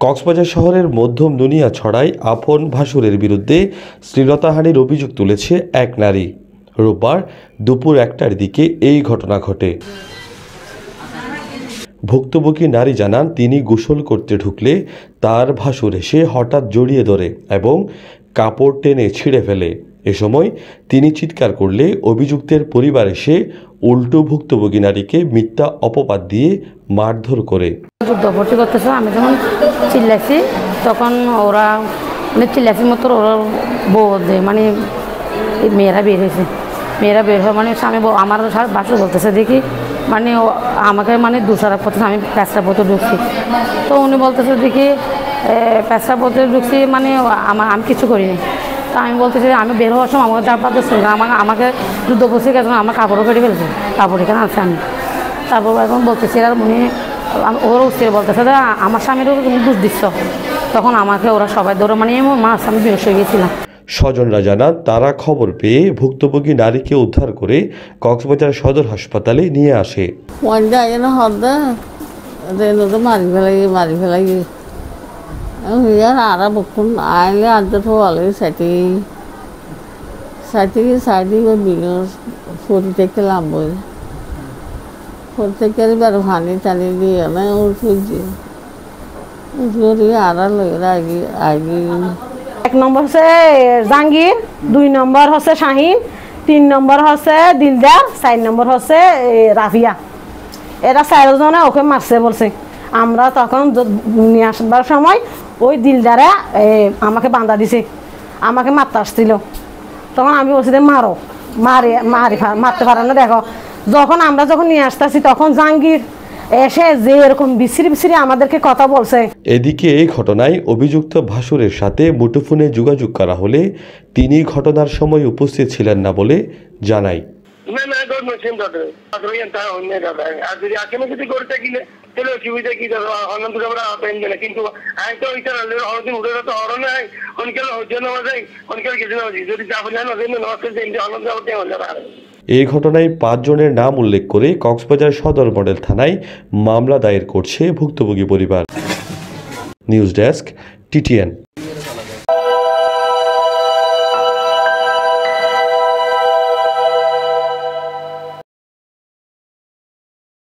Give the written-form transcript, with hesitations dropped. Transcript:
কক্সবাজার শহরের মধ্যম দুনিয়া ছড়ায় আপন ভাসুরের বিরুদ্ধে শ্লীলতাহানির অভিযোগ তুলেছে এক নারী। রোববার দুপুর 1টার দিকে এই ঘটনা ঘটে। ভুক্তভোগী নারী জানান, তিনি গোসল করতে ঢুকলে তার ভাসুর এসে হঠাৎ জড়িয়ে ধরে এবং কাপড় টেনে ছিঁড়ে ফেলে। এ সময় তিনি চিৎকার করলে অভিযুক্তের পরিবার এসে উল্টো ভুক্তভোগী নারীকে মিথ্যা অপবাদ দিয়ে মারধর করে। যুদ্ধভর্তি করতেছে, আমি যখন চিল্লাইছি তখন ওরা চিল্লাইছি মতো ওরা মানে মেয়েরা বের হয়েছে। মেয়েরা বের হয় মানে স্বামী আমার বাচ্চা বলতেছে দেখি মানে আমাকে মানে দোষারোপ করতেছে আমি পেঁচড়া পথে ঢুকছি। তো উনি বলতেছে দেখি পেঁচড়া পথে ঢুকছি মানে আমি কিছু করিনি। তো আমি বলতেছি আমি বের হওয়ার সময় আমাকে চারপাশ আমাকে যুদ্ধ বসে গেছে, আমার কাপড়ও কেটে ফেলছে, কাপড় এখানে আছে আমি। তারপর এখন বলতেছি আর উনি ওরা উঠছে বলতেছে যে আমার স্বামীরও তুমি দোষ দিচ্ছ। তখন আমাকে ওরা সবাই ধরে মানে মাছ আমি বেরোস হয়ে গিয়েছিলাম। স্বজনরা জানান, তারা খবর পেয়ে ভুক্তভোগী নারীকে উদ্ধার করে কক্সবাজার সদর হাসপাতালে নিয়ে আসে। মারি ফেলাই আরা বকুন আইলে আজ হলে সাইটি ফরি থেকে লাভ ফরি থেকে এবার ভানি টানি দিয়ে না উঠি আরা লইরা আগে 1 নম্বর হচ্ছে জাহাঙ্গীর, 2 নম্বর হচ্ছে শাহিন, 3 নম্বর হচ্ছে দিলদার, 4 নম্বর হচ্ছে রাফিয়া। এরা 4 জনে ওকে মারছে বলছে। আমরা তখন নিয়ে আসবার সময় ওই দিলদারে আমাকে বাঁধা দিছে, আমাকে মারতে আসছিল। তখন আমি বলছি মারো, মারতে পারে না। দেখো যখন নিয়ে আসতেছি তখন জাহাঙ্গীর এসে যে এরকম বিশ্রী আমাদেরকে কথা বলছে। এদিকে এই ঘটনায় অভিযুক্ত ভাসুরের সাথে মুঠোফোনে যোগাযোগ করা হলে তিনি ঘটনার সময় উপস্থিত ছিলেন না বলে জানায়। এই ঘটনায় 5 জনের নাম উল্লেখ করে কক্সবাজার সদর মডেল থানায় মামলা দায়ের করছে ভুক্তভোগী পরিবার। News desk, TTN।